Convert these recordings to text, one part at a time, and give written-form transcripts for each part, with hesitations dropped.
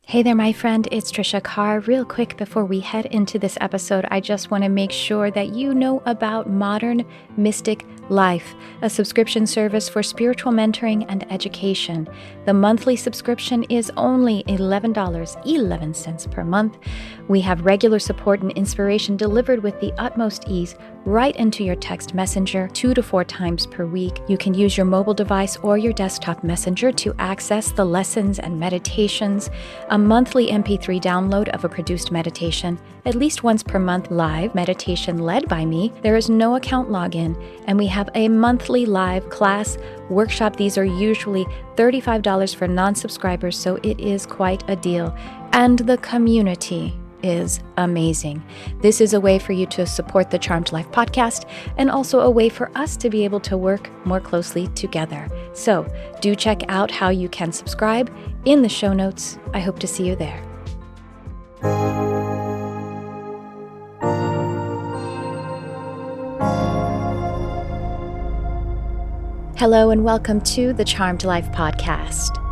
Hey there, my friend. It's Tricia Carr. Real quick before we head into this episode, I just want to make sure that you know about Modern Mystic Life, a subscription service for spiritual mentoring and education. The monthly subscription is only $11.11 per month. We have regular support and inspiration delivered with the utmost ease right into your text messenger 2 to 4 times per week. You can use your mobile device or your desktop messenger to access the lessons and meditations, a monthly MP3 download of a produced meditation, at least once per month live meditation led by me. There is no account login, and we have a monthly live class workshop. These are usually $35 for non-subscribers, so it is quite a deal. And the community is amazing. This is a way for you to support the Charmed Life podcast and also a way for us to be able to work more closely together. So do check out how you can subscribe in the show notes. I hope to see you there. Hello and welcome to the Charmed Life podcast.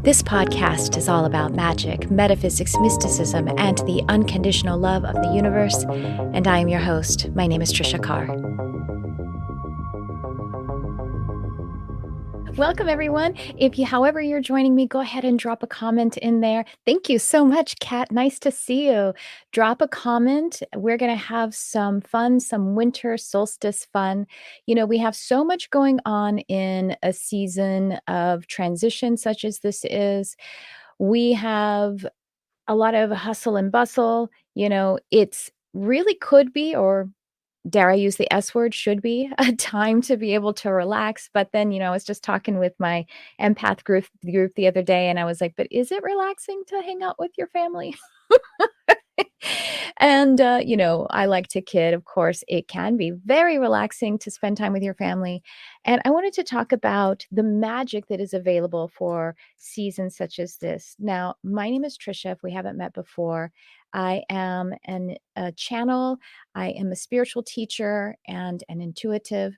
This podcast is all about magic, metaphysics, mysticism, and the unconditional love of the universe, and I am your host. My name is Tricia Carr. Welcome, everyone. However you're joining me, go ahead and drop a comment in there. Thank you so much, Kat. Nice to see you. Drop a comment. We're going to have some fun, some winter solstice fun. You know, we have so much going on in a season of transition such as this is. We have a lot of hustle and bustle. You know, it's really could be, or dare I use the S word, should be a time to be able to relax. But then, I was just talking with my empath group the other day, and I was like, but is it relaxing to hang out with your family? And, I like to kid, of course, it can be very relaxing to spend time with your family. And I wanted to talk about the magic that is available for seasons such as this. Now, my name is Tricia, if we haven't met before. I am a channel. I am a spiritual teacher and an intuitive.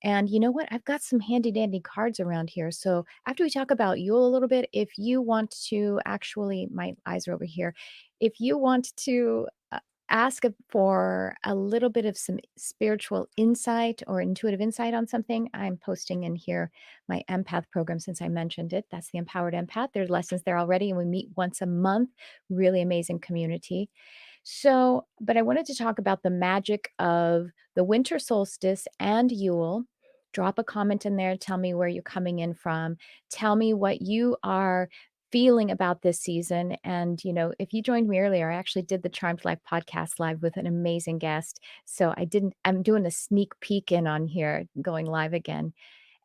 And you know what? I've got some handy dandy cards around here. So after we talk about Yule a little bit, if you want to actually, my eyes are over here. If you want to ask for a little bit of some spiritual insight or intuitive insight on something, I'm posting in here my empath program since I mentioned it. That's the Empowered Empath. There's lessons there already, and we meet once a month. Really amazing community. So, but I wanted to talk about the magic of the winter solstice and Yule. Drop a comment in there. Tell me where you're coming in from. Tell me what you are feeling about this season. And, if you joined me earlier, I actually did the Charmed Life podcast live with an amazing guest. So I'm doing a sneak peek in on here, going live again.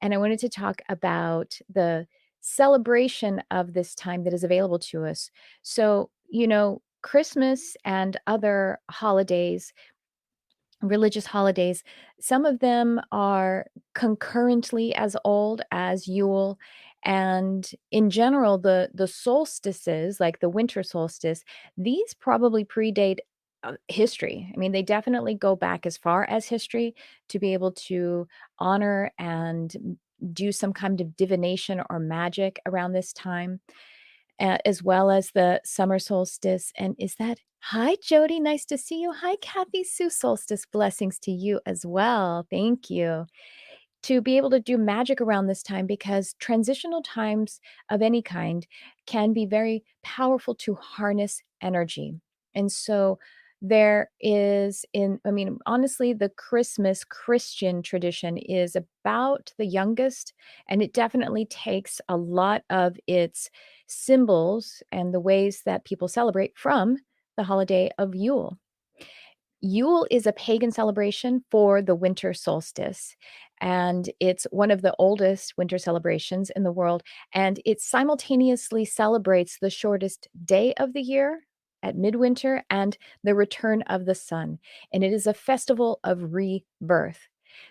And I wanted to talk about the celebration of this time that is available to us. So, Christmas and other holidays, religious holidays, some of them are concurrently as old as Yule. And in general, the solstices, like the winter solstice, these probably predate history. I mean, they definitely go back as far as history to be able to honor and do some kind of divination or magic around this time, as well as the summer solstice. And hi, Jody, nice to see you. Hi, Kathy Sue, solstice blessings to you as well. Thank you. To be able to do magic around this time, because transitional times of any kind can be very powerful to harness energy. And so honestly, the Christmas Christian tradition is about the youngest, and it definitely takes a lot of its symbols and the ways that people celebrate from the holiday of Yule. Yule is a pagan celebration for the winter solstice, and it's one of the oldest winter celebrations in the world, and it simultaneously celebrates the shortest day of the year at midwinter and the return of the sun, and it is a festival of rebirth.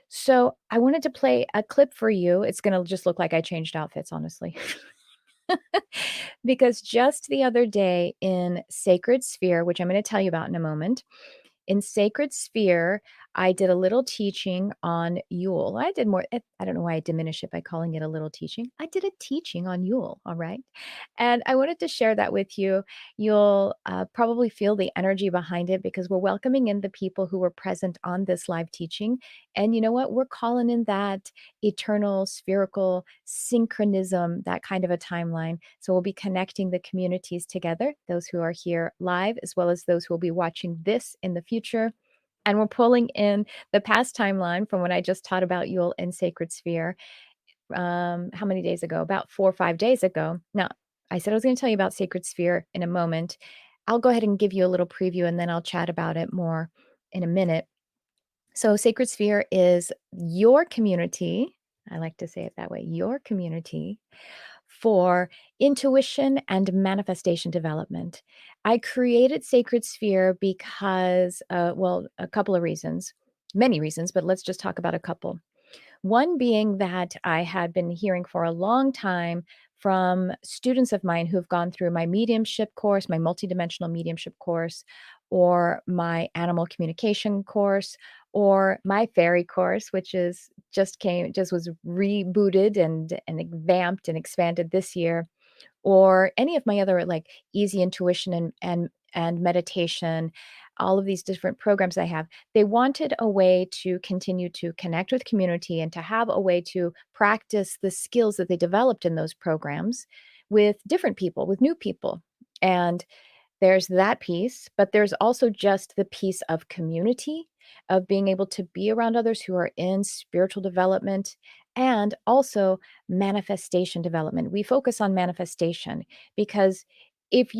So I wanted to play a clip for you. It's going to just look like I changed outfits, honestly. Because just the other day in Sacred Sphere, which I'm going to tell you about in a moment, in Sacred Sphere, I did a little teaching on Yule. I did more, I don't know why I diminish it by calling it a little teaching. I did a teaching on Yule, all right? And I wanted to share that with you. You'll probably feel the energy behind it because we're welcoming in the people who were present on this live teaching. And you know what? We're calling in that eternal, spherical synchronism, that kind of a timeline. So we'll be connecting the communities together, those who are here live, as well as those who will be watching this in the future. And we're pulling in the past timeline from when I just taught about Yule and Sacred Sphere. How many days ago? About 4 or 5 days ago. Now, I said I was going to tell you about Sacred Sphere in a moment. I'll go ahead and give you a little preview and then I'll chat about it more in a minute. So, Sacred Sphere is your community. I like to say it that way, your community for intuition and manifestation development. I created Sacred Sphere because, well, a couple of reasons, many reasons, but let's just talk about a couple. One being that I had been hearing for a long time from students of mine who've gone through my mediumship course, my multidimensional mediumship course, or my animal communication course, or my fairy course, which is just was rebooted and vamped and expanded this year, or any of my other like easy intuition and meditation, all of these different programs I have. They wanted a way to continue to connect with community and to have a way to practice the skills that they developed in those programs with different people, with new people. And there's that piece, but there's also just the piece of community, of being able to be around others who are in spiritual development and also manifestation development. We focus on manifestation because if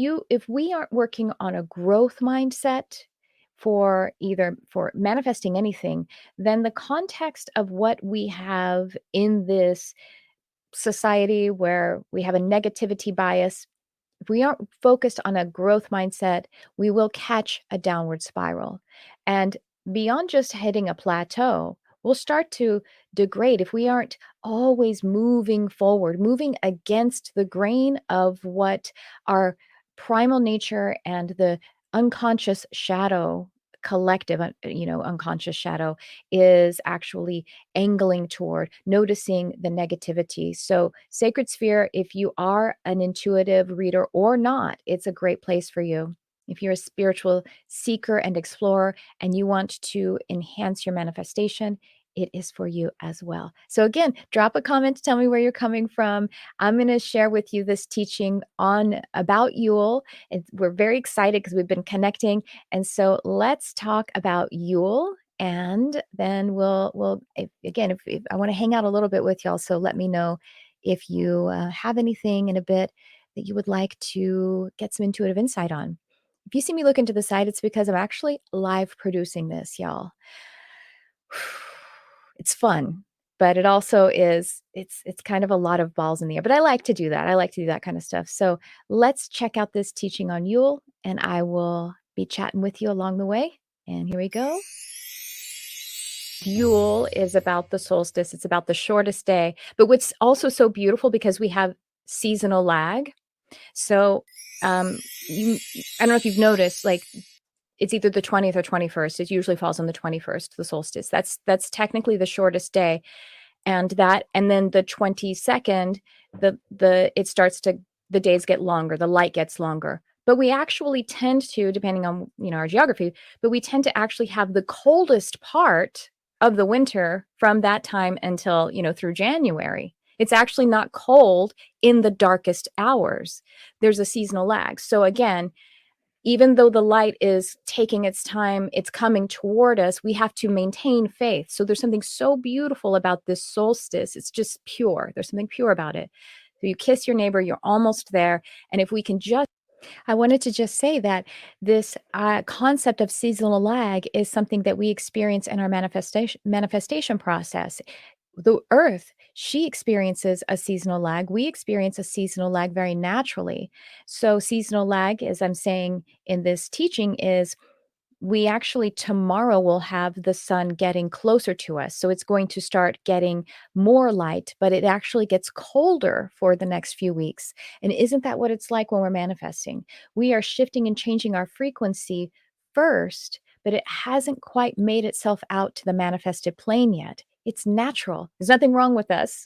we aren't working on a growth mindset for either for manifesting anything, then the context of what we have in this society where we have a negativity bias, if we aren't focused on a growth mindset, we will catch a downward spiral. And beyond just hitting a plateau, we'll start to degrade if we aren't always moving forward, moving against the grain of what our primal nature and the unconscious shadow collective unconscious shadow is actually angling toward, noticing the negativity. So, Sacred Sphere, if you are an intuitive reader or not, it's a great place for you. If you're a spiritual seeker and explorer and you want to enhance your manifestation, it is for you as well. So, again, drop a comment to tell me where you're coming from. I'm going to share with you this teaching on about Yule. We're very excited because we've been connecting. And so, let's talk about Yule, and then if I want to hang out a little bit with y'all, so let me know if you have anything in a bit that you would like to get some intuitive insight on. If you see me looking to the side, it's because I'm actually live producing this, y'all. It's fun, but it also it's kind of a lot of balls in the air, but I like to do that. I like to do that kind of stuff. So let's check out this teaching on Yule, and I will be chatting with you along the way. And here we go. Yule is about the solstice. It's about the shortest day. But what's also so beautiful, because we have seasonal lag. So I don't know if you've noticed, like it's either the 20th or 21st. It usually falls on the 21st, the solstice. That's technically the shortest day. And then the 22nd, the days get longer, the light gets longer. But we actually tend to, depending on our geography, but we tend to actually have the coldest part of the winter from that time until through January. It's actually not cold in the darkest hours. There's a seasonal lag. So again, even though the light is taking its time, it's coming toward us, we have to maintain faith. So there's something so beautiful about this solstice. It's just pure. There's something pure about it. So you kiss your neighbor, you're almost there. And if we can I wanted to just say that this concept of seasonal lag is something that we experience in our manifestation process. The earth, she experiences a seasonal lag. We experience a seasonal lag very naturally. So seasonal lag, as I'm saying in this teaching, is we actually tomorrow will have the sun getting closer to us. So it's going to start getting more light, but it actually gets colder for the next few weeks. And isn't that what it's like when we're manifesting? We are shifting and changing our frequency first but it hasn't quite made itself out to the manifested plane yet. It's natural. There's nothing wrong with us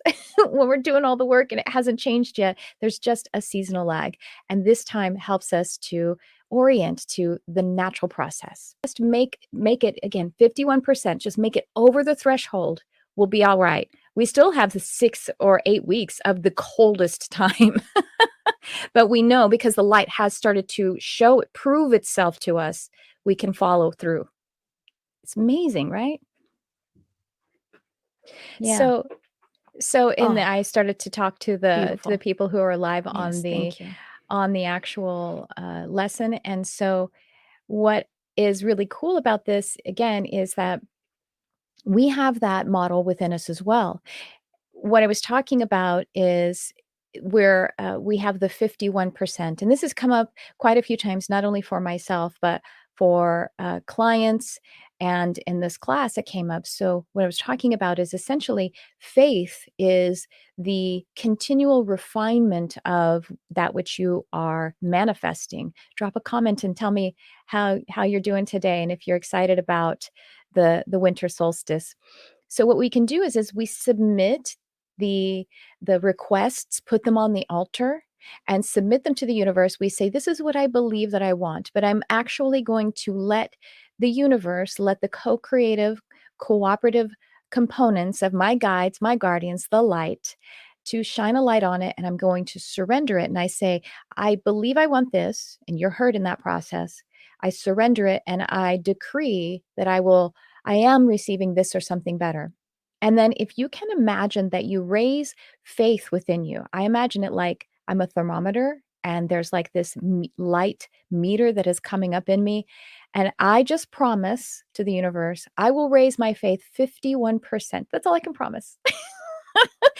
when we're doing all the work and it hasn't changed yet. There's just a seasonal lag. And this time helps us to orient to the natural process. Just make it again 51%, just make it over the threshold. We'll be all right. We still have the 6 or 8 weeks of the coldest time. But we know because the light has started to prove itself to us, we can follow through. It's amazing, right? Yeah. I started to talk to the people who are live Yes, thank you. on the actual lesson. And so what is really cool about this again is that we have that model within us as well. What I was talking about is where we have the 51%. And this has come up quite a few times, not only for myself, but for clients. And in this class, it came up. So, what I was talking about is essentially faith is the continual refinement of that which you are manifesting. Drop a comment and tell me how you're doing today, and if you're excited about the winter solstice. So what we can do is we submit the requests, put them on the altar and submit them to the universe. We say, this is what I believe that I want, but I'm actually going to let the universe, let the co-creative, cooperative components of my guides, my guardians, the light, to shine a light on it, and I'm going to surrender it. And I say, I believe I want this, and you're heard in that process. I surrender it, and I decree that I am receiving this or something better. And then if you can imagine that you raise faith within you, I imagine it like I'm a thermometer and there's like this light meter that is coming up in me. And I just promise to the universe, I will raise my faith 51%. That's all I can promise.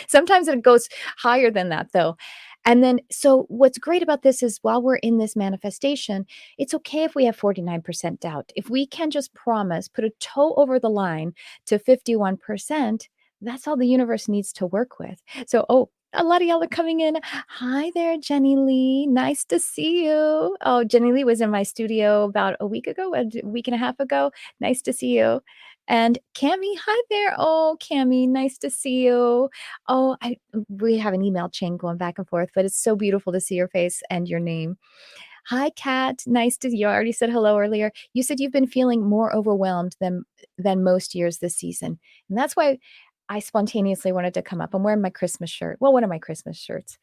Sometimes it goes higher than that, though. And then, so what's great about this is while we're in this manifestation, it's okay if we have 49% doubt. If we can just promise, put a toe over the line to 51%, that's all the universe needs to work with. So, a lot of y'all are coming in. Hi there, Jenny Lee. Nice to see you. Oh, Jenny Lee was in my studio about a week ago, a week and a half ago. Nice to see you. And Cami, hi there. Oh, Cami, nice to see you. Oh, we have an email chain going back and forth, but it's so beautiful to see your face and your name. Hi, Kat. Nice to you. I already said hello earlier. You said you've been feeling more overwhelmed than most years this season. And that's why I spontaneously wanted to come up. I'm wearing my Christmas shirt. Well, one of my Christmas shirts,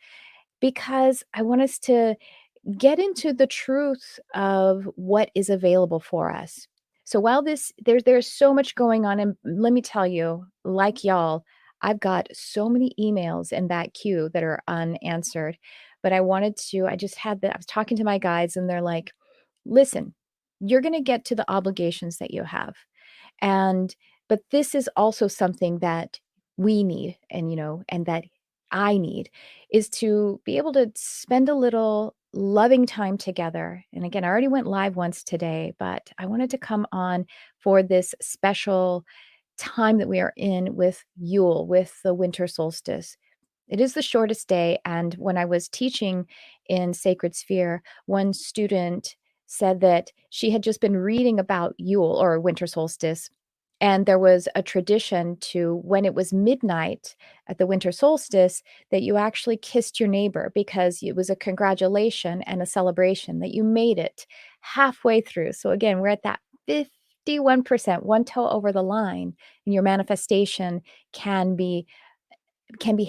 because I want us to get into the truth of what is available for us. So while there's so much going on, and let me tell you, like y'all, I've got so many emails in that queue that are unanswered. But I was talking to my guides and they're like, listen, you're going to get to the obligations that you have. But this is also something that we need, and that I need, is to be able to spend a little loving time together. And again, I already went live once today, but I wanted to come on for this special time that we are in with Yule, with the winter solstice. It is the shortest day. And when I was teaching in Sacred Sphere, one student said that she had just been reading about Yule or winter solstice. And there was a tradition to, when it was midnight at the winter solstice, that you actually kissed your neighbor because it was a congratulation and a celebration that you made it halfway through. So again, we're at that 51%, one toe over the line, and your manifestation can be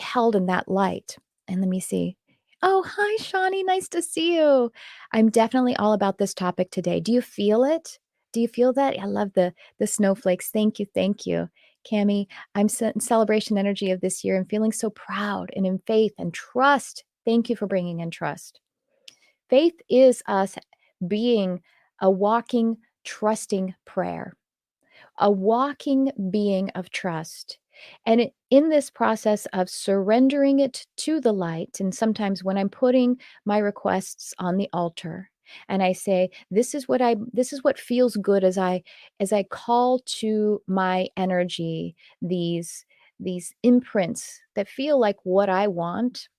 held in that light. And let me see. Oh, hi, Shawnee. Nice to see you. I'm definitely all about this topic today. Do you feel it? Do you feel that? I love the snowflakes. Thank you. Thank you. Cami, I'm in celebration energy of this year and feeling so proud and in faith and trust. Thank you for bringing in trust. Faith is us being a walking, trusting prayer, a walking being of trust. And in this process of surrendering it to the light, and sometimes when I'm putting my requests on the altar, and I say, this is what feels good as I call to my energy these imprints that feel like what I want,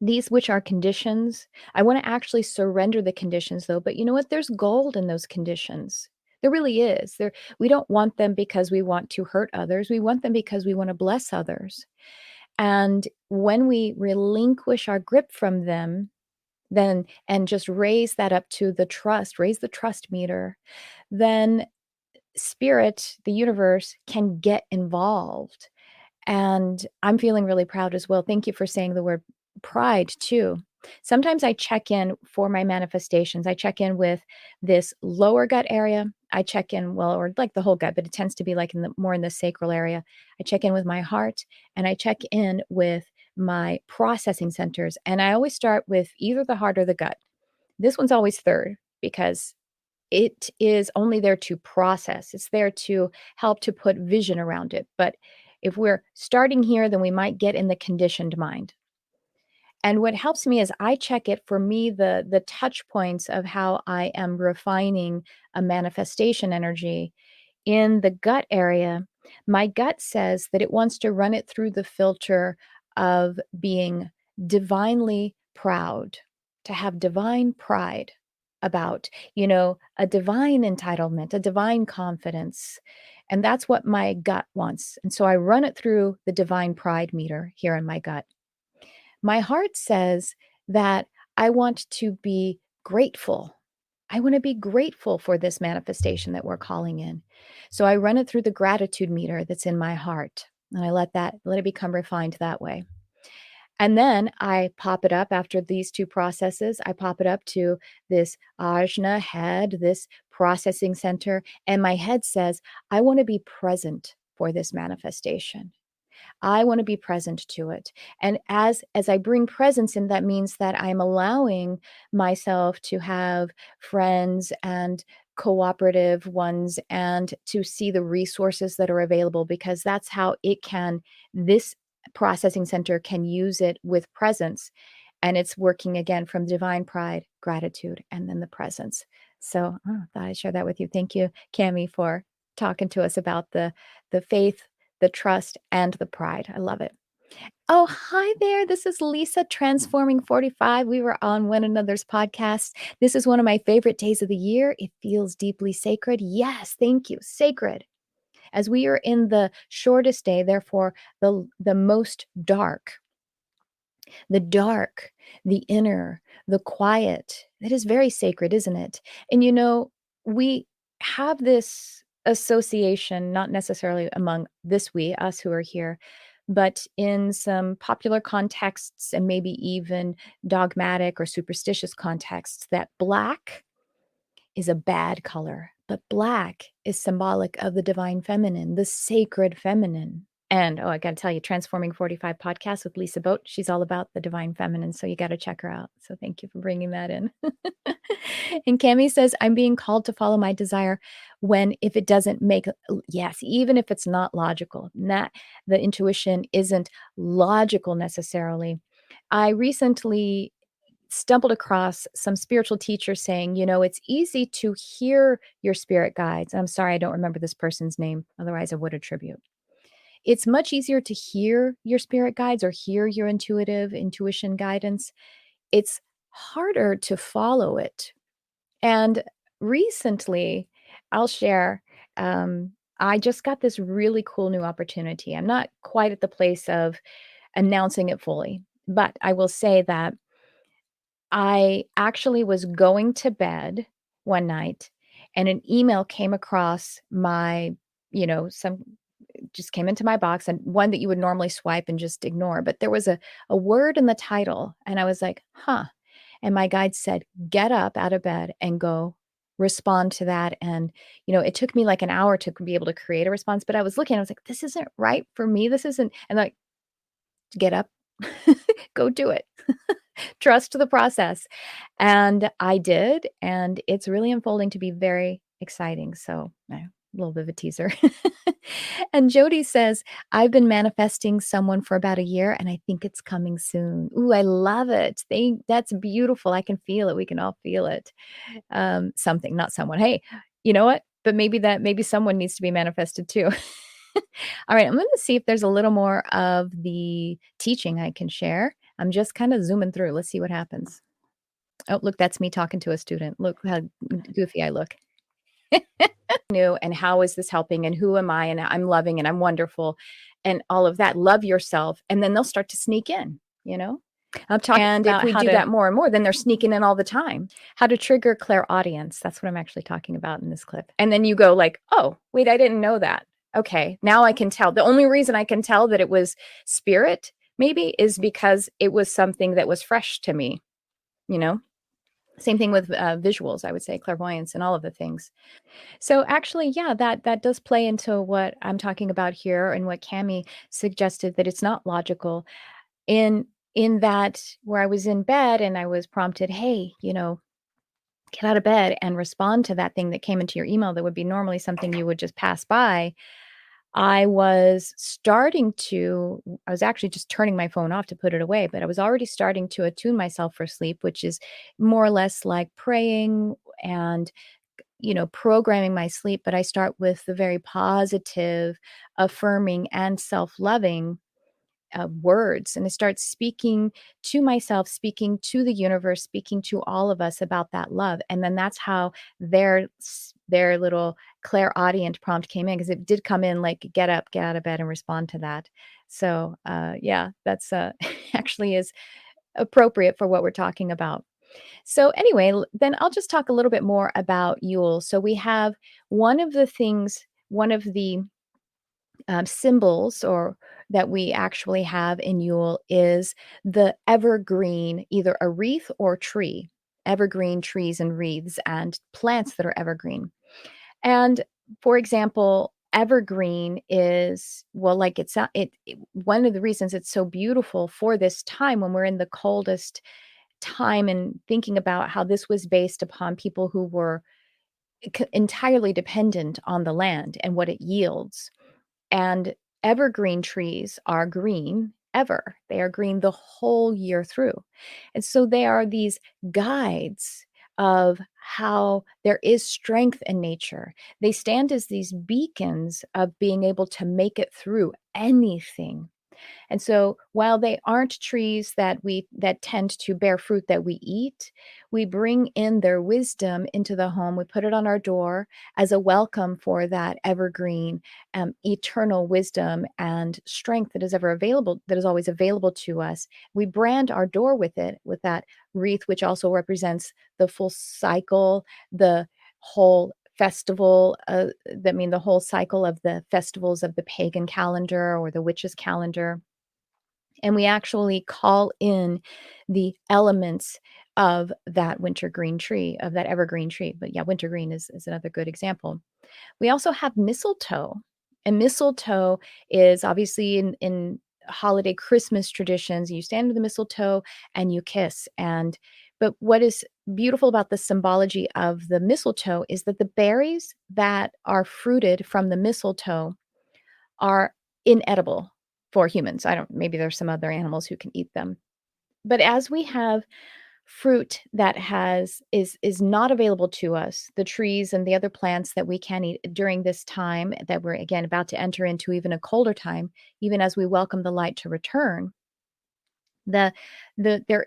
these which are conditions. I want to actually surrender the conditions though, but you know what? There's gold in those conditions. There really is. We don't want them because we want to hurt others. We want them because we want to bless others. And when we relinquish our grip from them, then and just raise that up to the trust, raise the trust meter, then spirit, the universe, can get involved. And I'm feeling really proud as well. Thank you for saying the word pride too. Sometimes I check in for my manifestations. I check in with this lower gut area. I check in, well, or like the whole gut, but it tends to be like in the more in the sacral area. I check in with my heart and I check in with my processing centers. And I always start with either the heart or the gut. This one's always third because it is only there to process. It's there to help to put vision around it. But if we're starting here, then we might get in the conditioned mind. And what helps me is I check it for me, the touch points of how I am refining a manifestation energy in the gut area. My gut says that it wants to run it through the filter of being divinely proud, to have divine pride about, a divine entitlement, a divine confidence. And that's what my gut wants. And so I run it through the divine pride meter here in my gut. My heart says that I want to be grateful. I want to be grateful for this manifestation that we're calling in. So I run it through the gratitude meter that's in my heart. And I let it become refined that way. And then I pop it up after these two processes. I pop it up to this ajna head, this processing center. And my head says, I want to be present for this manifestation. I want to be present to it. And as I bring presence in, that means that I'm allowing myself to have friends and cooperative ones and to see the resources that are available, because that's how this processing center can use it with presence. And it's working again from divine pride, gratitude, and then the presence. So I thought I'd share that with you. Thank you, Cami, for talking to us about the faith, the trust, and the pride. I love it. Oh, hi there. This is Lisa, Transforming 45. We were on one another's podcast. This is one of my favorite days of the year. It feels deeply sacred. Yes, thank you. Sacred. As we are in the shortest day, therefore the most dark. The dark, the inner, the quiet. It is very sacred, isn't it? And we have this association, not necessarily among us who are here, but in some popular contexts and maybe even dogmatic or superstitious contexts, that black is a bad color. But black is symbolic of the divine feminine, the sacred feminine. And I got to tell you, Transforming 45 podcast with Lisa Boat, she's all about the divine feminine. So you got to check her out. So thank you for bringing that in. And Cami says, I'm being called to follow my desire if it doesn't make, yes, even if it's not logical, not the intuition isn't logical necessarily. I recently stumbled across some spiritual teachers saying, it's easy to hear your spirit guides. And I'm sorry, I don't remember this person's name. Otherwise, I would attribute. It's much easier to hear your spirit guides or hear your intuition guidance. It's harder to follow it. And recently, I'll share, I just got this really cool new opportunity. I'm not quite at the place of announcing it fully, but I will say that I actually was going to bed one night and an email came across some just came into my box, and one that you would normally swipe and just ignore. But there was a word in the title and I was like, huh. And my guide said, get up out of bed and go respond to that. And, it took me like an hour to be able to create a response, but I was looking, I was like, this isn't right for me. This isn't, and like, get up, go do it. Trust the process. And I did. And it's really unfolding to be very exciting. So a little bit of a teaser. And Jody says, I've been manifesting someone for about a year and I think it's coming soon. Ooh, I love it. That's beautiful. I can feel it. We can all feel it. Something, not someone. Hey, you know what? But maybe someone needs to be manifested too. All right, I'm going to see if there's a little more of the teaching I can share. I'm just kind of zooming through. Let's see what happens. Oh, look, that's me talking to a student. Look how goofy I look. new, and how is this helping, and who am I, and I'm loving, and I'm wonderful, and all of that. Love yourself. And then they'll start to sneak in, you know? I'm talking And if about we do that more and more, then they're sneaking in all the time. how to trigger clairaudience. That's what I'm actually talking about in this clip. And then you go like, oh, wait, I didn't know that. Okay, now I can tell. The only reason I can tell that it was spirit maybe is because it was something that was fresh to me, you know? Same thing with visuals, I would say, clairvoyance and all of the things. So actually, yeah, that does play into what I'm talking about here and what Cami suggested, that it's not logical. In that, where I was in bed and I was prompted, hey, get out of bed and respond to that thing that came into your email that would be normally something you would just pass by. I was actually just turning my phone off to put it away, but I was already starting to attune myself for sleep, which is more or less like praying and programming my sleep. But I start with the very positive, affirming, and self-loving words, and I start speaking to myself, speaking to the universe, speaking to all of us about that love. And then that's how their little clairaudient prompt came in, because it did come in like, get up, get out of bed, and respond to that. So yeah, that's actually is appropriate for what we're talking about. So anyway, then I'll just talk a little bit more about Yule. So we have one of the symbols or that we actually have in Yule is the evergreen, either a wreath or tree, evergreen trees and wreaths and plants that are evergreen. And for example, evergreen is, well, like one of the reasons it's so beautiful for this time when we're in the coldest time, and thinking about how this was based upon people who were entirely dependent on the land and what it yields. And evergreen trees are green ever. They are green the whole year through. And so they are these guides of how there is strength in nature. They stand as these beacons of being able to make it through anything. And so while they aren't trees that tend to bear fruit that we eat, we bring in their wisdom into the home. We put it on our door as a welcome for that evergreen, eternal wisdom and strength that is always available to us. We brand our door with it, with that wreath, which also represents the full cycle, the whole festival, the whole cycle of the festivals of the pagan calendar or the witches' calendar. And we actually call in the elements of that wintergreen tree, of that evergreen tree. But yeah, wintergreen is another good example. We also have mistletoe. And mistletoe is obviously in holiday Christmas traditions. You stand under the mistletoe and you kiss. But what is beautiful about the symbology of the mistletoe is that the berries that are fruited from the mistletoe are inedible for humans. Maybe there's some other animals who can eat them. But as we have fruit that is not available to us, the trees and the other plants that we can eat during this time that we're again about to enter into, even a colder time, even as we welcome the light to return, there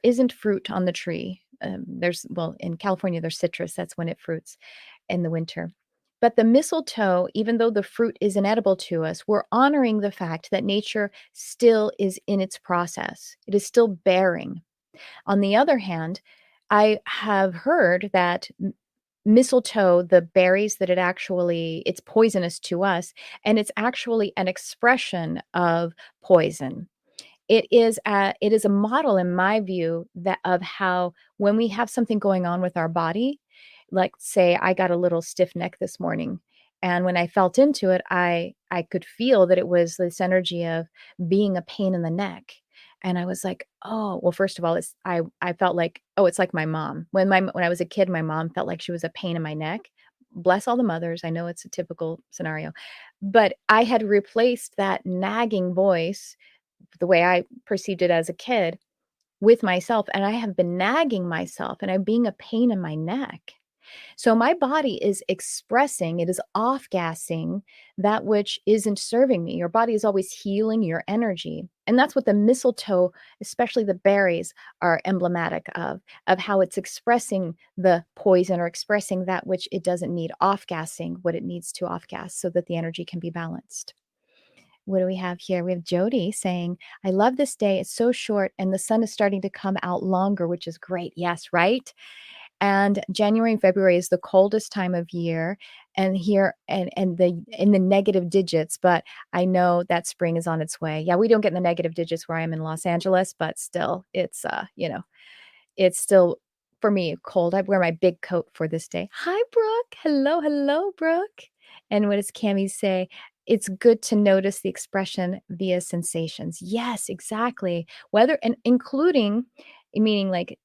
isn't fruit on the tree. In California there's citrus, that's when it fruits in the winter. But the mistletoe, even though the fruit is inedible to us, we're honoring the fact that nature still is in its process. It is still bearing. On the other hand, I have heard that mistletoe, the berries that it's poisonous to us, and it's actually an expression of poison. It is a model, in my view, that of how when we have something going on with our body, like say I got a little stiff neck this morning, and when I felt into it, I could feel that it was this energy of being a pain in the neck. And I was like, oh, well, first of all, I felt like, oh, it's like my mom. When I was a kid, my mom felt like she was a pain in my neck. Bless all the mothers. I know it's a typical scenario, but I had replaced that nagging voice, the way I perceived it as a kid, with myself. And I have been nagging myself and I'm being a pain in my neck. So my body is expressing, it is off gassing that which isn't serving me. Your body is always healing your energy. And that's what the mistletoe, especially the berries, are emblematic of how it's expressing the poison or expressing that which it doesn't need, off gassing what it needs to off gas so that the energy can be balanced. What do we have here? We have Jody saying, I love this day. It's so short and the sun is starting to come out longer, which is great. Yes, right? And January and February is the coldest time of year and here and the in the negative digits, but I know that spring is on its way. Yeah, we don't get in the negative digits where I am in Los Angeles, but still it's it's still for me cold. I wear my big coat for this day. Hi, Brooke. Hello, hello, Brooke. And what does Cami say? It's good to notice the expression via sensations. Yes, exactly. Whether and including, meaning like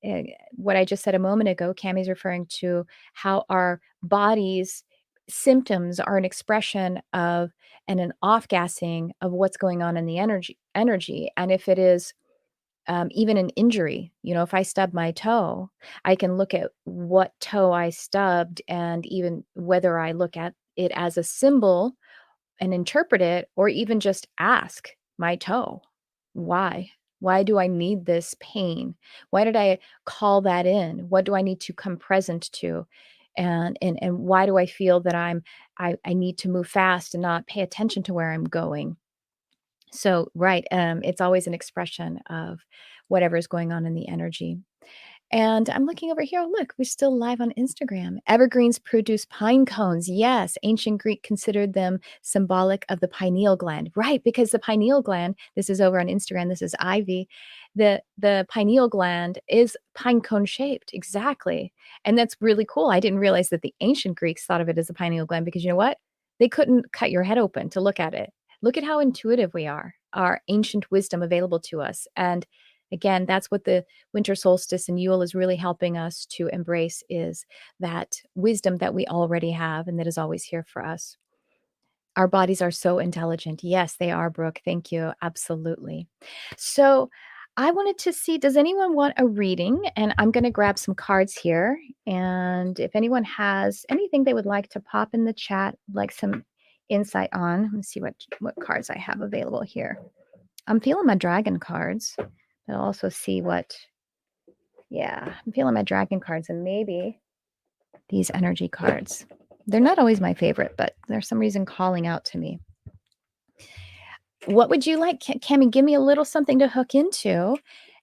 what I just said a moment ago, Cami's referring to how our bodies symptoms are an expression of and an off gassing of what's going on in the energy. And if it is even an injury. If I stub my toe, I can look at what toe I stubbed and even whether I look at it as a symbol and interpret it, or even just ask my toe, why? Why do I need this pain? Why did I call that in? What do I need to come present to? And why do I feel that I need to move fast and not pay attention to where I'm going? So, right, it's always an expression of whatever is going on in the energy. And I'm looking over here. Oh, look, we're still live on Instagram. Evergreens produce pine cones. Yes, ancient Greek considered them symbolic of the pineal gland. Right, because the pineal gland, this is over on Instagram, this is Ivy. The pineal gland is pine cone shaped. Exactly. And that's really cool. I didn't realize that the ancient Greeks thought of it as a pineal gland because you know what? They couldn't cut your head open to look at it. Look at how intuitive we are, our ancient wisdom available to us. And again, that's what the winter solstice and Yule is really helping us to embrace is that wisdom that we already have and that is always here for us. Our bodies are so intelligent. Yes, they are, Brooke. Thank you. Absolutely. So I wanted to see, does anyone want a reading? And I'm going to grab some cards here. And if anyone has anything they would like to pop in the chat, like some insight on, let me see what cards I have available here. I'm feeling my dragon cards, but I'll also see I'm feeling my dragon cards and maybe these energy cards. They're not always my favorite, but there's some reason calling out to me. What would you like, Cami? Give me a little something to hook into.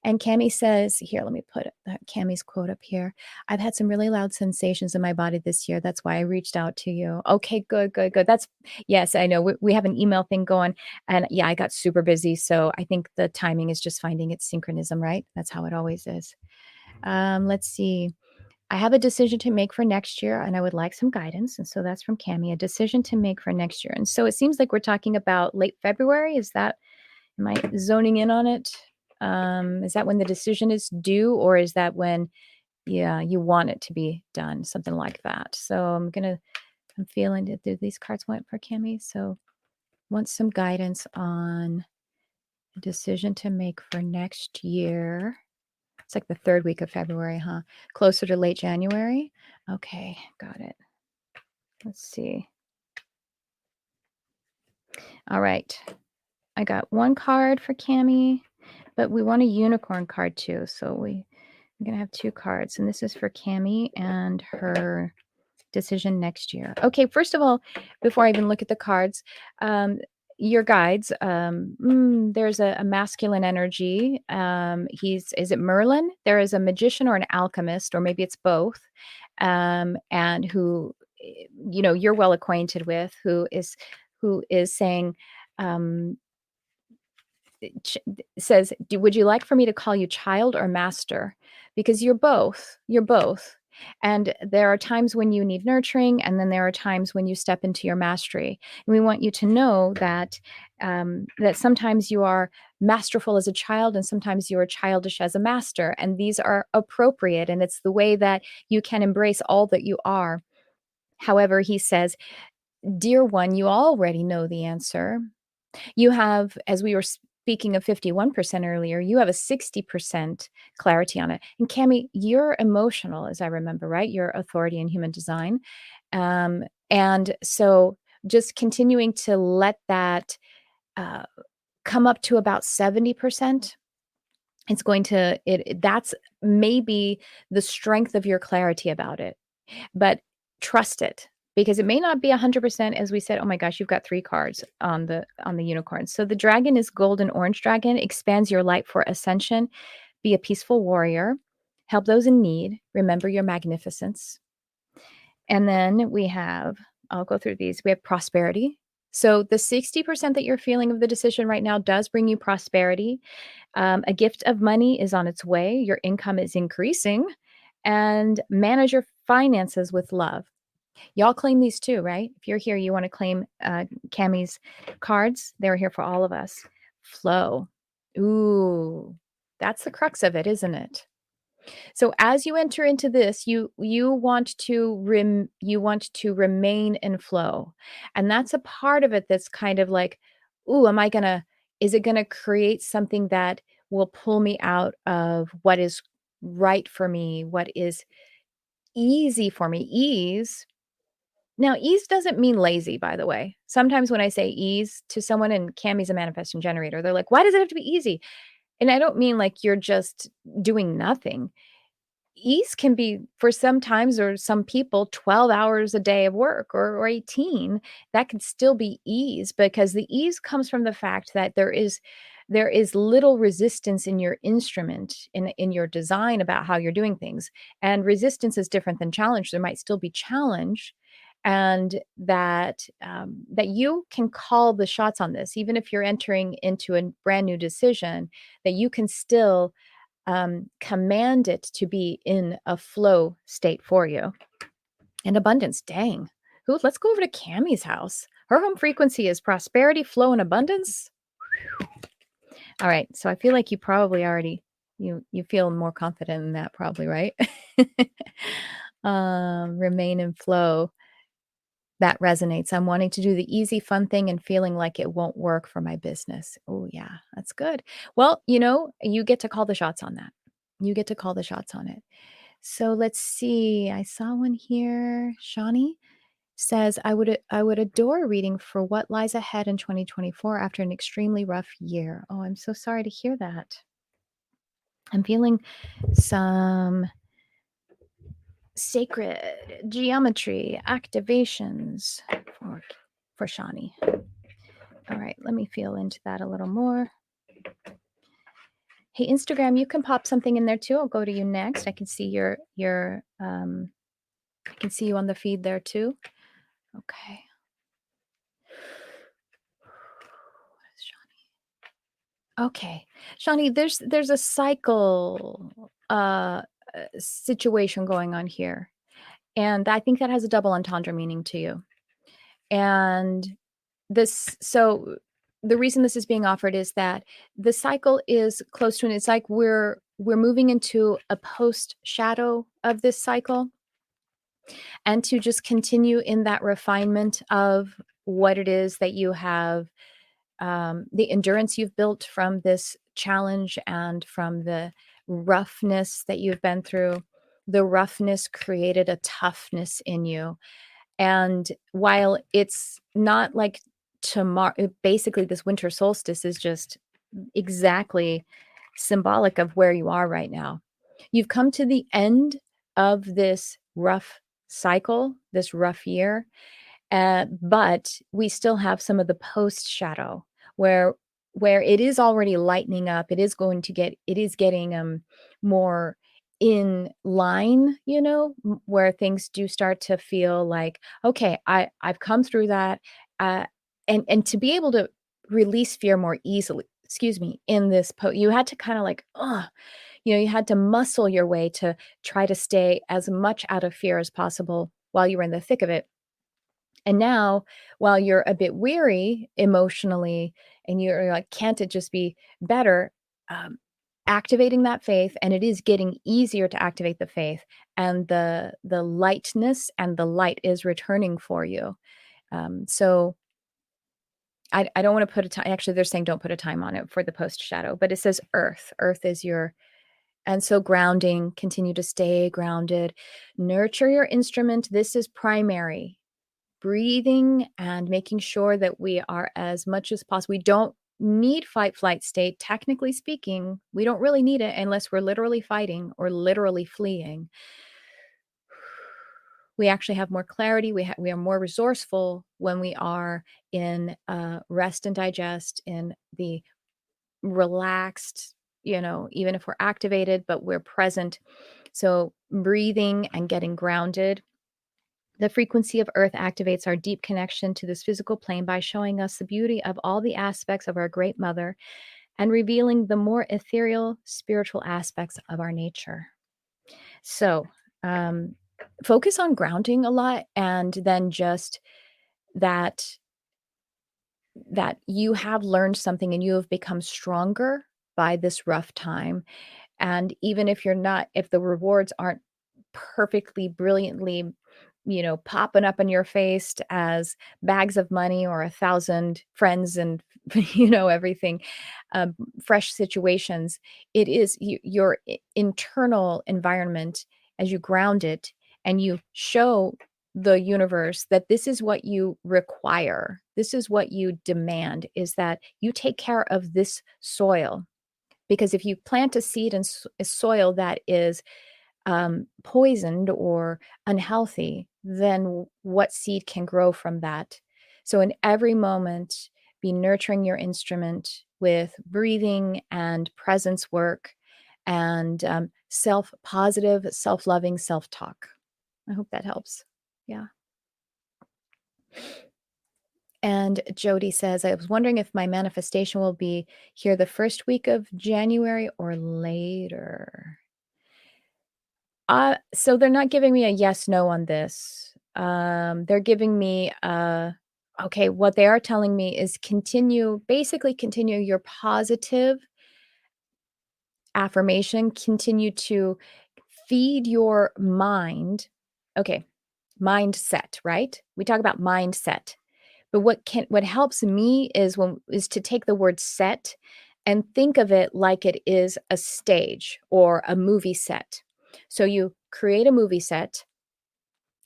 And Cami says, here, let me put Cami's quote up here. I've had some really loud sensations in my body this year. That's why I reached out to you. Okay, good. Yes, I know. We have an email thing going. And yeah, I got super busy. So I think the timing is just finding its synchronism, right? That's how it always is. Let's see. I have a decision to make for next year and I would like some guidance. And so that's from Cami, a decision to make for next year. And so it seems like we're talking about late February. Am I zoning in on it? Is that when the decision is due or is that when, you want it to be done? Something like that. So I'm feeling that these cards went for Cami. So want some guidance on a decision to make for next year. It's like the third week of February, huh? Closer to late January. Okay, got it. Let's see. All right. I got one card for Cami, but we want a unicorn card too. So I'm going to have two cards. And this is for Cami and her decision next year. Okay, first of all, before I even look at the cards, your guides, there's a masculine energy. Is it Merlin? There is a magician or an alchemist, or maybe it's both, and who, you're well acquainted with, who is saying, says, would you like for me to call you child or master? Because you're both. And there are times when you need nurturing, and then there are times when you step into your mastery. And we want you to know that that sometimes you are masterful as a child, and sometimes you are childish as a master. And these are appropriate, and it's the way that you can embrace all that you are. However, he says, dear one, you already know the answer. You have, as we were speaking of 51% earlier, you have a 60% clarity on it. And Cami, you're emotional, as I remember, right? You're authority in human design. And so just continuing to let that uh, come up to about 70%, it's going to, that's maybe the strength of your clarity about it. But trust it, because it may not be 100%. As we said, oh my gosh, you've got 3 cards on the unicorn. So the dragon is golden orange dragon, expands your light for ascension, be a peaceful warrior, help those in need, remember your magnificence. And then we have, I'll go through these. We have prosperity. So the 60% that you're feeling of the decision right now does bring you prosperity. A gift of money is on its way. Your income is increasing, and manage your finances with love. Y'all claim these too, right? If you're here, you want to claim Cami's cards. They're here for all of us. Flow. Ooh, that's the crux of it, isn't it? So as you enter into this, you want to remain in flow. And that's a part of it that's kind of like, ooh, is it gonna create something that will pull me out of what is right for me, what is easy for me? Ease. Now, ease doesn't mean lazy, by the way. Sometimes when I say ease to someone, and Cammy's a manifesting generator, they're like, why does it have to be easy? And I don't mean like you're just doing nothing. Ease can be, for some times or some people, 12 hours a day of work, or 18. That can still be ease, because the ease comes from the fact that there is little resistance in your instrument, in your design about how you're doing things. And resistance is different than challenge. There might still be challenge, and that you can call the shots on this, even if you're entering into a brand new decision, that you can still command it to be in a flow state for you. And abundance, dang. Ooh, let's go over to Cammy's house. Her home frequency is prosperity, flow, and abundance. All right, so I feel like you probably already you feel more confident in that, probably, right? Remain in flow. That resonates. I'm wanting to do the easy, fun thing and feeling like it won't work for my business. Oh, yeah, that's good. Well, you get to call the shots on that. You get to call the shots on it. So let's see. I saw one here. Shawnee says, I would adore a reading for what lies ahead in 2024 after an extremely rough year. Oh, I'm so sorry to hear that. I'm feeling some sacred geometry activations for Shawnee. All right, let me feel into that a little more. Hey, Instagram, you can pop something in there too. I'll go to you next. I can see your I can see you on the feed there too. Okay. Shawnee. Okay. Shawnee, there's a cycle situation going on here. And I think that has a double entendre meaning to you. And so the reason this is being offered is that the cycle is close to, and it's like we're moving into a post shadow of this cycle, and to just continue in that refinement of what it is that you have, the endurance you've built from this challenge and from the roughness that you've been through. The roughness created a toughness in you. And while it's not like tomorrow, basically this winter solstice is just exactly symbolic of where you are right now. You've come to the end of this rough cycle, this rough year, but we still have some of the post shadow where it is already lightening up. It is getting more in line, where things do start to feel like, okay, I've come through that, and to be able to release fear more easily, excuse me, in this you had to kind of like, you had to muscle your way to try to stay as much out of fear as possible while you were in the thick of it. And now, while you're a bit weary emotionally, and you're like, can't it just be better? Activating that faith, and it is getting easier to activate the faith, and the lightness and the light is returning for you. So I don't want to put a time. Actually, they're saying don't put a time on it for the post shadow, but it says earth. Earth is your, and so grounding, continue to stay grounded, nurture your instrument. This is primary. Breathing and making sure that we are as much as possible. We don't need fight flight state. Technically speaking, we don't really need it unless we're literally fighting or literally fleeing. We actually have more clarity. We are more resourceful when we are in rest and digest, in the relaxed, even if we're activated, but we're present. So breathing and getting grounded. The frequency of Earth activates our deep connection to this physical plane by showing us the beauty of all the aspects of our Great Mother and revealing the more ethereal, spiritual aspects of our nature. So, focus on grounding a lot, and then just that you have learned something and you have become stronger by this rough time. And even if if the rewards aren't perfectly, brilliantly, popping up in your face as bags of money or 1,000 friends and, everything, fresh situations, it is your internal environment as you ground it and you show the universe that this is what you require. This is what you demand, is that you take care of this soil. Because if you plant a seed in a soil that is poisoned or unhealthy, then what seed can grow from that? So, in every moment, be nurturing your instrument with breathing and presence work and self positive, self loving self talk. I hope that helps. Yeah. And Jody says, I was wondering if my manifestation will be here the first week of January or later. So they're not giving me a yes, no on this. They're giving me okay, what they are telling me is basically continue your positive affirmation, continue to feed your mind. Okay, mindset, right? We talk about mindset. But what helps me is to take the word set and think of it like it is a stage or a movie set. So you create a movie set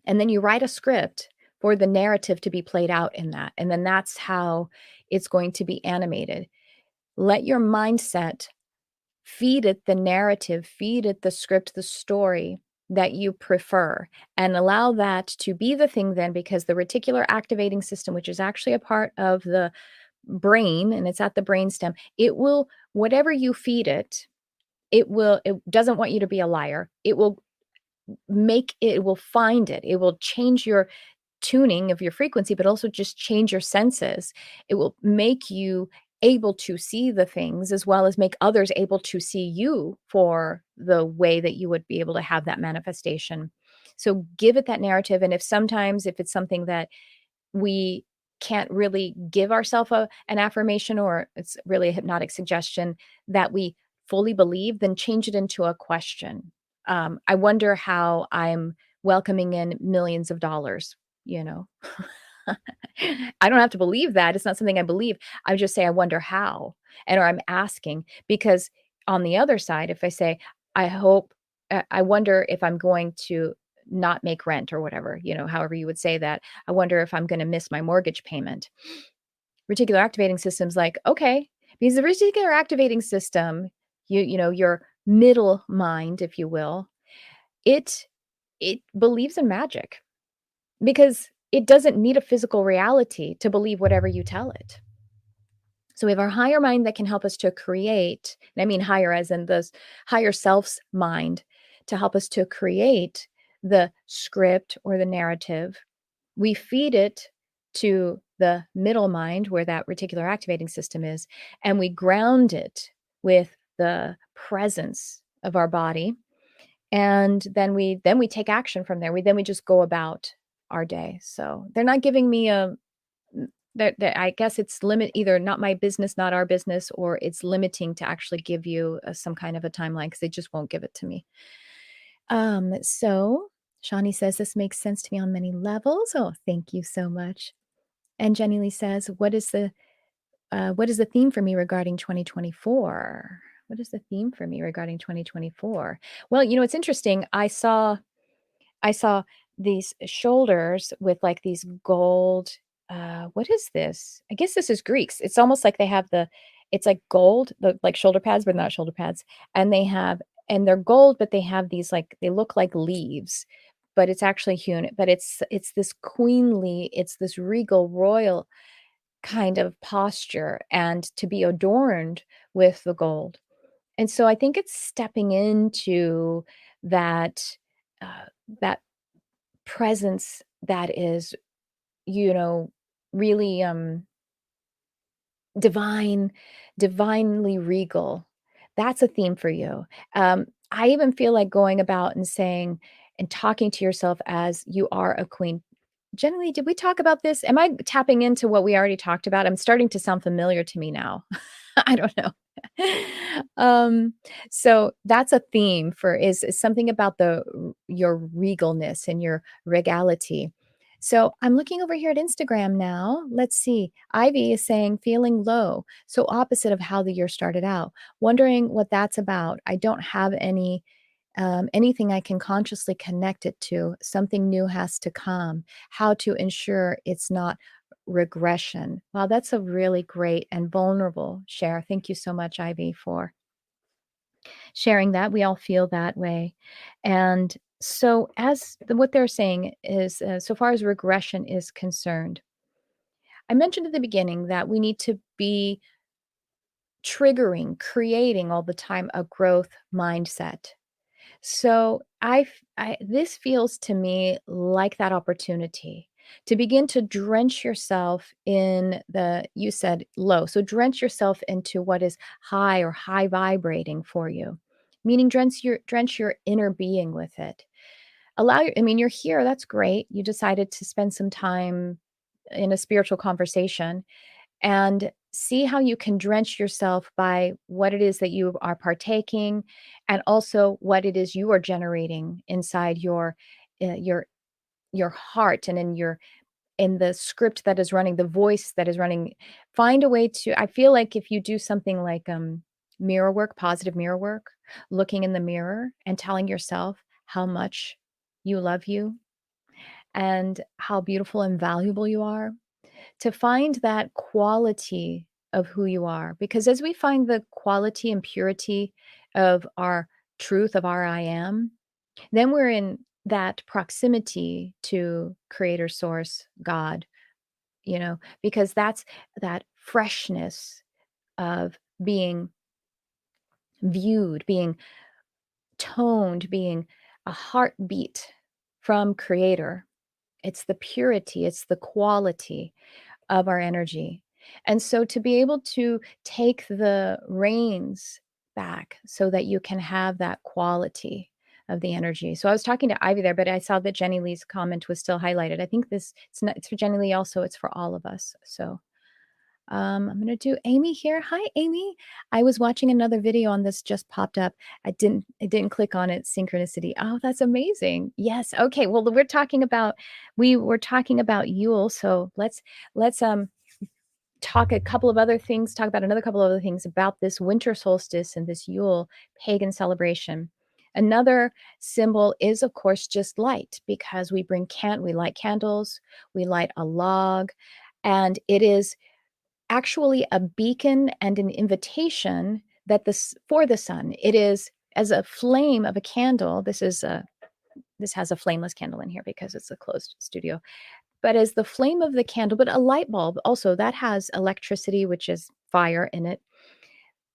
and then you write a script for the narrative to be played out in that. And then that's how it's going to be animated. Let your mindset feed it the narrative, feed it the script, the story that you prefer, and allow that to be the thing then, because the reticular activating system, which is actually a part of the brain and it's at the brainstem, it will, whatever you feed it, it doesn't want you to be a liar. It will find it. It will change your tuning of your frequency, but also just change your senses. It will make you able to see the things as well as make others able to see you for the way that you would be able to have that manifestation. So give it that narrative. And if it's something that we can't really give ourselves an affirmation, or it's really a hypnotic suggestion that we fully believe, then change it into a question. I wonder how I'm welcoming in millions of dollars, you know? I don't have to believe that. It's not something I believe. I just say, I wonder how. Or I'm asking, because on the other side, if I say, I wonder if I'm going to not make rent or whatever, however you would say that. I wonder if I'm going to miss my mortgage payment. Reticular activating system's like, okay, because the reticular activating system, your middle mind, if you will, it believes in magic because it doesn't need a physical reality to believe whatever you tell it. So we have our higher mind that can help us to create, and I mean higher as in the higher self's mind, to help us to create the script or the narrative. We feed it to the middle mind where that reticular activating system is, and we ground it with the presence of our body. And then we take action from there. We just go about our day. So they're not giving me that I guess it's either not my business, not our business, or it's limiting to actually give you some kind of a timeline because they just won't give it to me. So Shawnee says this makes sense to me on many levels. Oh, thank you so much. And Jenny Lee says, what is the what is the theme for me regarding 2024? What is the theme for me regarding 2024? Well, it's interesting. I saw these shoulders with like these gold. What is this? I guess this is Greeks. It's almost like they have it's like gold, like shoulder pads, but not shoulder pads. And and they're gold, but they have these like, they look like leaves, but it's actually hewn. But it's this queenly, it's this regal, royal kind of posture, and to be adorned with the gold. And so I think it's stepping into that, uh, that presence that is, you know, really divine, divinely regal. That's a theme for you. I even feel like going about and saying and talking to yourself as you are a queen. Generally, did we talk about this? Am I tapping into what we already talked about? I'm starting to sound familiar to me now. I don't know. Um, so that's a theme for is something about your regalness and your regality. So I'm looking over here at Instagram now. Let's see. Ivy is saying feeling low. So opposite of how the year started out. Wondering what that's about. I don't have anything I can consciously connect it to. Something new has to come. How to ensure it's not regression. Wow, that's a really great and vulnerable share. Thank you so much, Ivy, for sharing that. We all feel that way. And so, what they're saying is, so far as regression is concerned, I mentioned at the beginning that we need to be creating all the time a growth mindset. So this feels to me like that opportunity to begin to drench yourself in you said low. So drench yourself into what is high or high vibrating for you, meaning drench your inner being with it. I mean, you're here. That's great. You decided to spend some time in a spiritual conversation, and see how you can drench yourself by what it is that you are partaking, and also what it is you are generating inside uh, your your heart, and in the script that is running, the voice that is running. Find a way to, I feel like if you do something like mirror work, positive mirror work, looking in the mirror and telling yourself how much you love you and how beautiful and valuable you are, to find that quality of who you are. Because as we find the quality and purity of our truth, of our I am, then we're in that proximity to creator, source, God, because that's that freshness of being viewed, being toned, being a heartbeat from creator. It's the purity, it's the quality of our energy. And so to be able to take the reins back so that you can have that quality of the energy. So I was talking to Ivy there, but I saw that Jenny Lee's comment was still highlighted. I think it's for Jenny Lee also, it's for all of us. So I'm going to do Amy here. Hi, Amy. I was watching another video on this, just popped up. I didn't click on it. Synchronicity. Oh, that's amazing. Yes. Okay. Well, we were talking about Yule. So let's talk about another couple of other things about this winter solstice and this Yule pagan celebration. Another symbol is, of course, just light, because we light candles, we light a log, and it is actually a beacon and an invitation for the sun. It is as a flame of a candle. This has a flameless candle in here because it's a closed studio. But as the flame of the candle, but a light bulb also that has electricity, which is fire in it.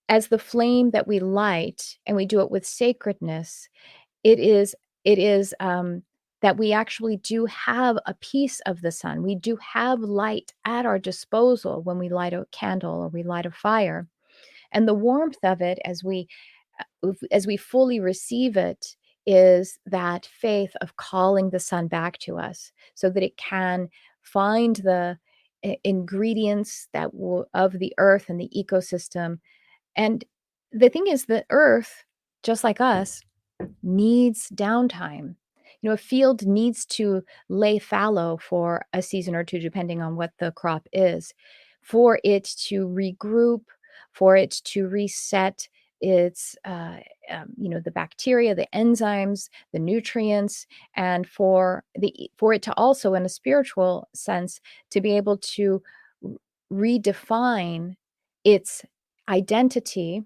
As the flame that we light, and we do it with sacredness, it is that we actually do have a piece of the sun. We do have light at our disposal when we light a candle or we light a fire. And the warmth of it, as we fully receive it, is that faith of calling the sun back to us so that it can find the ingredients of the earth and the ecosystem. And the thing is, the earth, just like us, needs downtime. A field needs to lay fallow for a season or two, depending on what the crop is, for it to regroup, for it to reset its, the bacteria, the enzymes, the nutrients, and for it to also, in a spiritual sense, to be able to redefine its identity.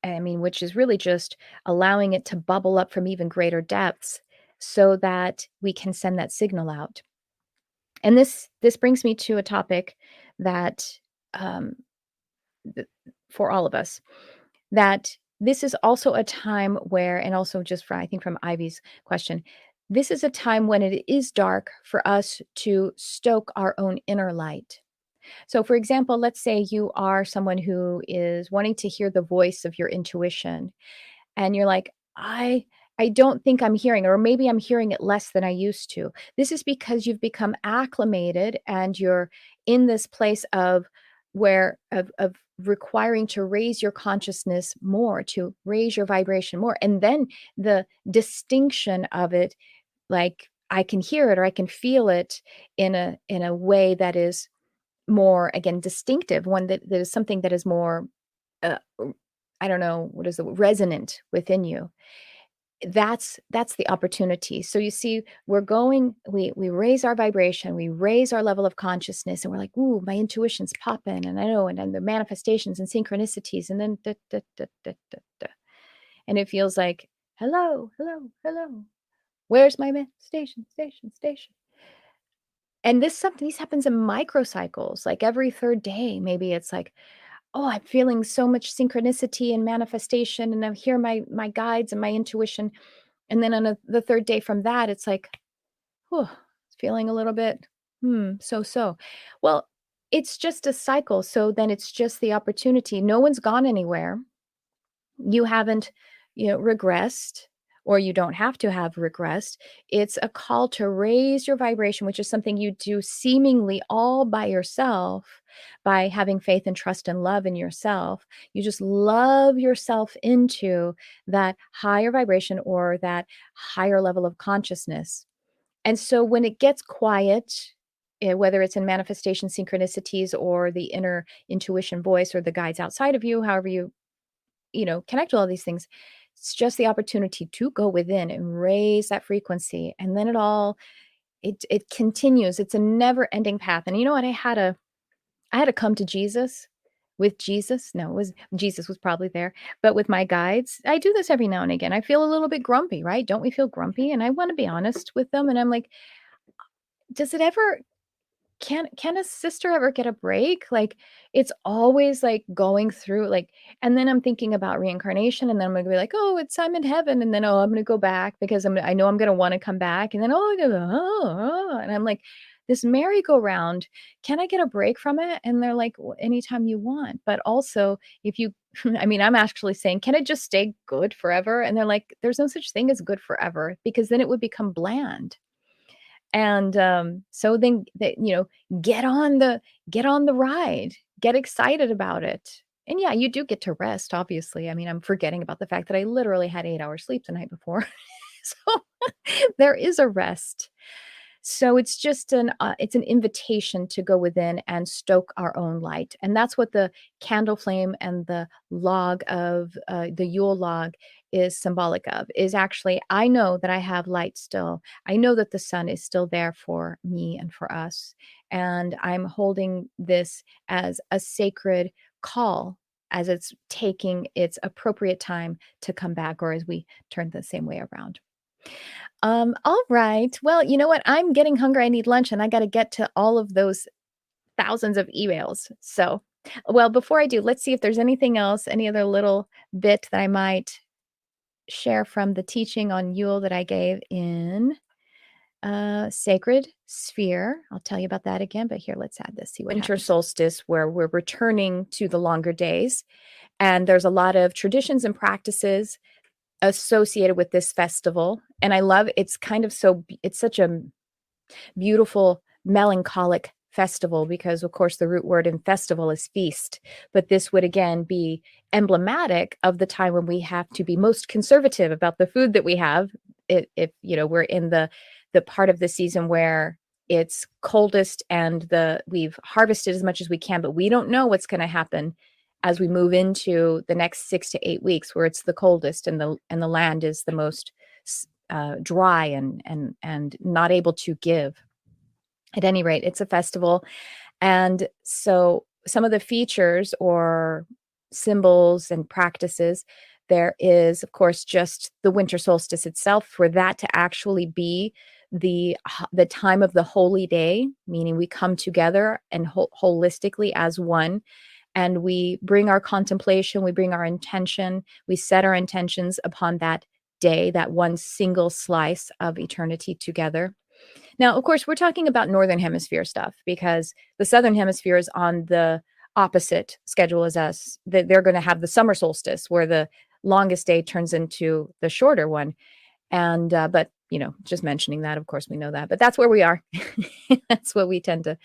I mean, which is really just allowing it to bubble up from even greater depths so that we can send that signal out. And this brings me to a topic that, um, for all of us, that this is also a time where, and also just for, I think from Ivy's question, this is a time when it is dark for us to stoke our own inner light. So, for example, let's say you are someone who is wanting to hear the voice of your intuition, and you're like, I don't think I'm hearing, or maybe I'm hearing it less than I used to. This is because you've become acclimated and you're in this place of of requiring to raise your consciousness more, to raise your vibration more. And then the distinction of it, like I can hear it or I can feel it in a way that is more, again, distinctive, one that is something that is more, uh, I don't know, what is the resonant within you. That's the opportunity. So you see, we raise our vibration, we raise our level of consciousness, and we're like, ooh, my intuition's popping, and I know, and then the manifestations and synchronicities, and then da, da, da, da, da, da. And it feels like, hello, hello, hello. Where's my station, station, station? And these happens in microcycles, like every third day. Maybe it's like, oh, I'm feeling so much synchronicity and manifestation, and I hear my guides and my intuition. And then on the third day from that, it's like, whew, feeling a little bit, so. Well, it's just a cycle. So then it's just the opportunity. No one's gone anywhere. You haven't, regressed, or you don't have to have regressed. It's a call to raise your vibration, which is something you do seemingly all by yourself, by having faith and trust and love in yourself. You just love yourself into that higher vibration or that higher level of consciousness. And so when it gets quiet, whether it's in manifestation synchronicities or the inner intuition voice or the guides outside of you, however you connect with all these things, it's just the opportunity to go within and raise that frequency. And then it continues. It's a never ending path. And you know what? I had to come to Jesus with Jesus. No, it was Jesus was probably there, but with my guides, I do this every now and again. I feel a little bit grumpy, right? Don't we feel grumpy? And I want to be honest with them. And I'm like, does it ever can a sister ever get a break? Like, it's always, like, going through, like, and then I'm thinking about reincarnation, and then I'm gonna be like, "Oh, I'm in heaven," and then, "Oh, I'm gonna go back because I know I'm gonna wanna come back," and then, "Oh, and I'm like, "This merry-go-round, can I get a break from it?" And they're like, "W anytime you want." But also, if you I mean, I'm actually saying, "Can it just stay good forever?" And they're like, "There's no such thing as good forever because then it would become bland." And, so then get on the ride, get excited about it. And yeah, you do get to rest, obviously. I mean, I'm forgetting about the fact that I literally had 8 hours sleep the night before. So there is a rest. So it's an invitation to go within and stoke our own light. And that's what the candle flame and the log of the Yule log is symbolic of, is actually, I know that I have light still. I know that the sun is still there for me and for us. And I'm holding this as a sacred call as it's taking its appropriate time to come back, or as we turn the same way around. All right. Well, you know what? I'm getting hungry. I need lunch and I got to get to all of those thousands of emails. So, well, before I do, let's see if there's anything else, any other little bit that I might share from the teaching on Yule that I gave in Sacred Sphere. I'll tell you about that again, but here, let's add this, see what winter happens. Solstice, where we're returning to the longer days. And there's a lot of traditions and practices associated with this festival. And I love it's kind of it's such a beautiful, melancholic festival because, of course, the root word in festival is feast. But this would again be emblematic of the time when we have to be most conservative about the food that we have. If we're in the part of the season where it's coldest and we've harvested as much as we can, but we don't know what's going to happen as we move into the next 6 to 8 weeks, where it's the coldest and the land is the most dry and not able to give. At any rate, it's a festival. And so some of the features or symbols and practices, there is, of course, just the winter solstice itself, for that to actually be the time of the holy day, meaning we come together and holistically as one, and we bring our contemplation, we bring our intention, we set our intentions upon that day, that one single slice of eternity together. Now, of course, we're talking about Northern Hemisphere stuff, because the Southern Hemisphere is on the opposite schedule as us. They're going to have the summer solstice, where the longest day turns into the shorter one. And, but, just mentioning that, of course, we know that, but that's where we are. That's what we tend to.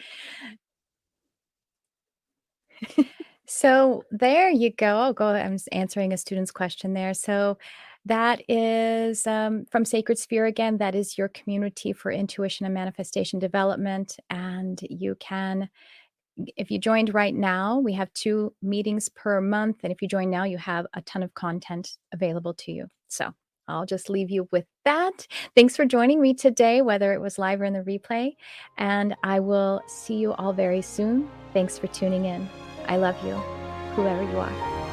So there you go. I'm just answering a student's question there. So that is from Sacred Sphere again. That is your community for intuition and manifestation development. And you can, if you joined right now, we have 2 meetings per month. And if you join now, you have a ton of content available to you. So I'll just leave you with that. Thanks for joining me today, whether it was live or in the replay. And I will see you all very soon. Thanks for tuning in. I love you, whoever you are.